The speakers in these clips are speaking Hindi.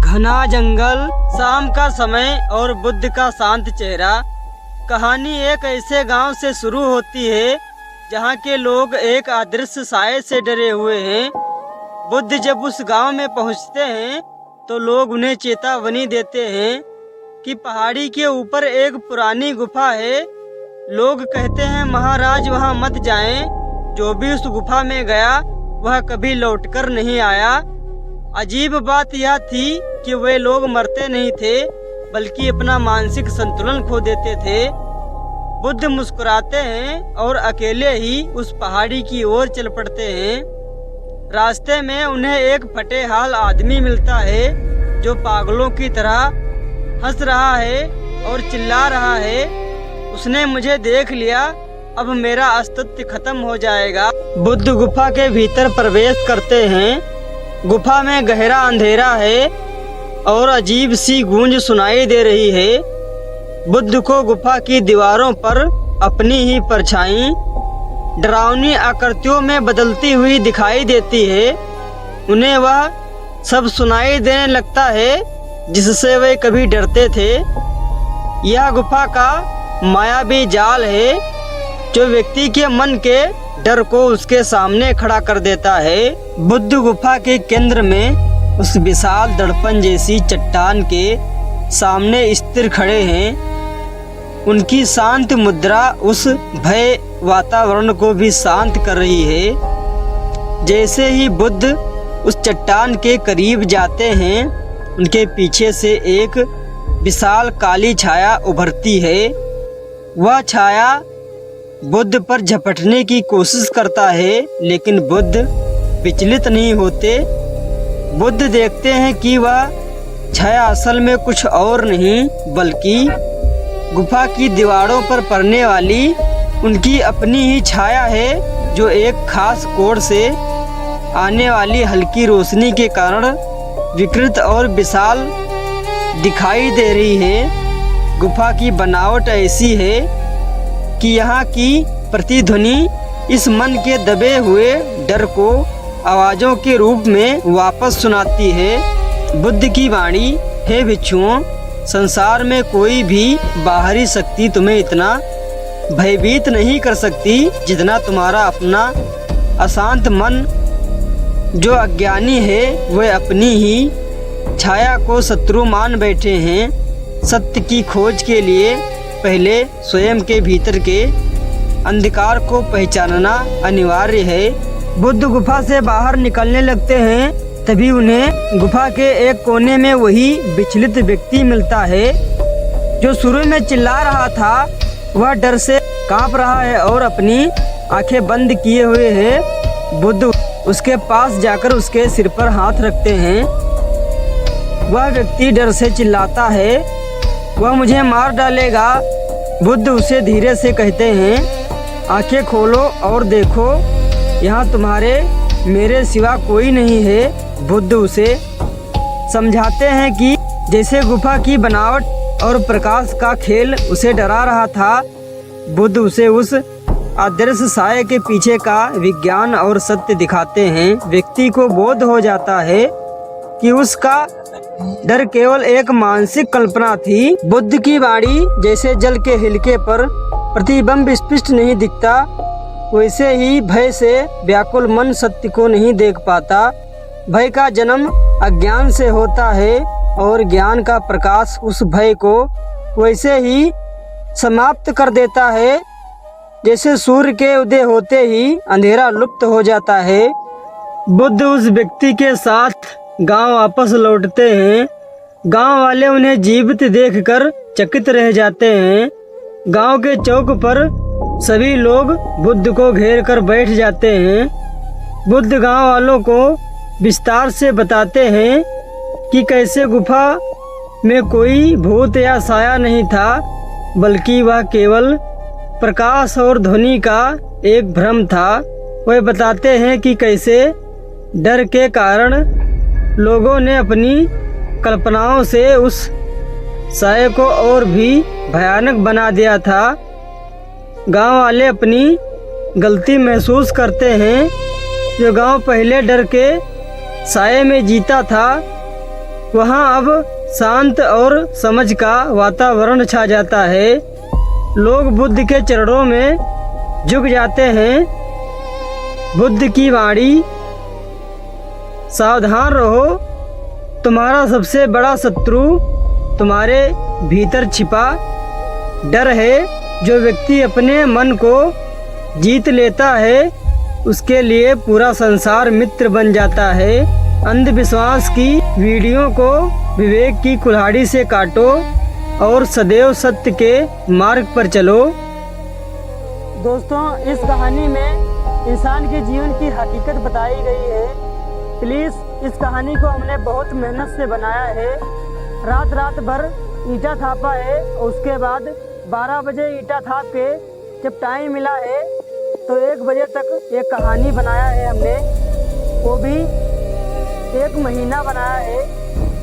घना जंगल, शाम का समय और बुद्ध का शांत चेहरा। कहानी एक ऐसे गांव से शुरू होती है जहां के लोग एक अदृश्य साये से डरे हुए हैं। बुद्ध जब उस गांव में पहुंचते हैं तो लोग उन्हें चेतावनी देते हैं कि पहाड़ी के ऊपर एक पुरानी गुफा है। लोग कहते हैं महाराज वहां मत जाएं, जो भी उस गुफा में गया वह कभी लौटकर नहीं आया। अजीब बात यह थी कि वे लोग मरते नहीं थे बल्कि अपना मानसिक संतुलन खो देते थे। बुद्ध मुस्कुराते हैं और अकेले ही उस पहाड़ी की ओर चल पड़ते हैं। रास्ते में उन्हें एक फटे हाल आदमी मिलता है जो पागलों की तरह हंस रहा है और चिल्ला रहा है, उसने मुझे देख लिया, अब मेरा अस्तित्व खत्म हो जाएगा। बुद्ध गुफा के भीतर प्रवेश करते हैं। गुफा में गहरा अंधेरा है और अजीब सी गूंज सुनाई दे रही है। बुद्ध को गुफा की दीवारों पर अपनी ही परछाई डरावनी आकृतियों में बदलती हुई दिखाई देती है। उन्हें वह सब सुनाई देने लगता है जिससे वे कभी डरते थे। यह गुफा का मायावी जाल है जो व्यक्ति के मन के डर को उसके सामने खड़ा कर देता है। बुद्ध गुफा के केंद्र में उस विशाल दर्पण जैसी चट्टान के सामने स्थिर खड़े हैं। उनकी शांत मुद्रा उस भय वातावरण को भी शांत कर रही है। जैसे ही बुद्ध उस चट्टान के करीब जाते हैं, उनके पीछे से एक विशाल काली छाया उभरती है। वह छाया बुद्ध पर झपटने की कोशिश करता है, लेकिन बुद्ध विचलित नहीं होते। बुद्ध देखते हैं कि वह छाया असल में कुछ और नहीं बल्कि गुफा की दीवारों पर पड़ने वाली उनकी अपनी ही छाया है, जो एक खास कोण से आने वाली हल्की रोशनी के कारण विकृत और विशाल दिखाई दे रही है। गुफा की बनावट ऐसी है कि यहाँ की प्रतिध्वनि इस मन के दबे हुए डर को आवाज़ों के रूप में वापस सुनाती है। बुद्ध की वाणी, हे भिक्षुओं, संसार में कोई भी बाहरी शक्ति तुम्हें इतना भयभीत नहीं कर सकती जितना तुम्हारा अपना अशांत मन। जो अज्ञानी है वे अपनी ही छाया को शत्रु मान बैठे हैं। सत्य की खोज के लिए पहले स्वयं के भीतर के अंधकार को पहचानना अनिवार्य है। बुद्ध गुफा से बाहर निकलने लगते हैं, तभी उन्हें गुफा के एक कोने में वही विचलित व्यक्ति मिलता है जो शुरू में चिल्ला रहा था। वह डर से कांप रहा है और अपनी आंखें बंद किए हुए है। बुद्ध उसके पास जाकर उसके सिर पर हाथ रखते हैं। वह व्यक्ति डर से चिल्लाता है, वह मुझे मार डालेगा। बुद्ध उसे धीरे से कहते हैं, आंखें खोलो और देखो, यहाँ तुम्हारे मेरे सिवा कोई नहीं है। बुद्ध उसे समझाते हैं कि जैसे गुफा की बनावट और प्रकाश का खेल उसे डरा रहा था, बुद्ध उसे उस अदृश्य साये के पीछे का विज्ञान और सत्य दिखाते हैं। व्यक्ति को बोध हो जाता है कि उसका डर केवल एक मानसिक कल्पना थी। बुद्ध की वाणी जैसे जल के हिलके पर प्रतिबिंब स्पष्ट नहीं दिखता, वैसे ही भय से व्याकुल मन सत्य को नहीं देख पाता। भय का जन्म अज्ञान से होता है और ज्ञान का प्रकाश उस भय को वैसे ही समाप्त कर देता है जैसे सूर्य के उदय होते ही अंधेरा लुप्त हो जाता है। बुद्ध उस व्यक्ति के साथ गांव वापस लौटते हैं। गांव वाले उन्हें जीवित देखकर चकित रह जाते हैं। गांव के चौक पर सभी लोग बुद्ध को घेर कर बैठ जाते हैं। बुद्ध गांव वालों को विस्तार से बताते हैं कि कैसे गुफा में कोई भूत या साया नहीं था, बल्कि वह केवल प्रकाश और ध्वनि का एक भ्रम था। वह बताते हैं कि कैसे डर के कारण लोगों ने अपनी कल्पनाओं से उस साये को और भी भयानक बना दिया था। गांव वाले अपनी गलती महसूस करते हैं। जो गांव पहले डर के साये में जीता था, वहाँ अब शांत और समझ का वातावरण छा जाता है। लोग बुद्ध के चरणों में झुक जाते हैं। बुद्ध की वाणी, सावधान रहो, तुम्हारा सबसे बड़ा शत्रु तुम्हारे भीतर छिपा डर है। जो व्यक्ति अपने मन को जीत लेता है उसके लिए पूरा संसार मित्र बन जाता है। अंधविश्वास की वीडियो को विवेक की कुल्हाड़ी से काटो और सदैव सत्य के मार्ग पर चलो। दोस्तों, इस कहानी में इंसान के जीवन की हकीकत बताई गई है। प्लीज़, इस कहानी को हमने बहुत मेहनत से बनाया है। रात भर ईंटा थापा है और उसके बाद 12 बजे ईंटा थाप के जब टाइम मिला है तो 1 बजे तक एक कहानी बनाया है हमने, वो भी 1 महीना बनाया है।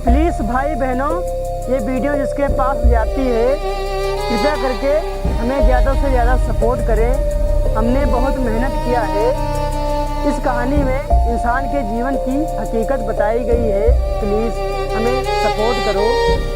प्लीज़ भाई बहनों, ये वीडियो जिसके पास जाती है कृपया करके हमें ज़्यादा से ज़्यादा सपोर्ट करें। हमने बहुत मेहनत किया है। इस कहानी में इंसान के जीवन की हकीकत बताई गई है। प्लीज़ हमें सपोर्ट करो।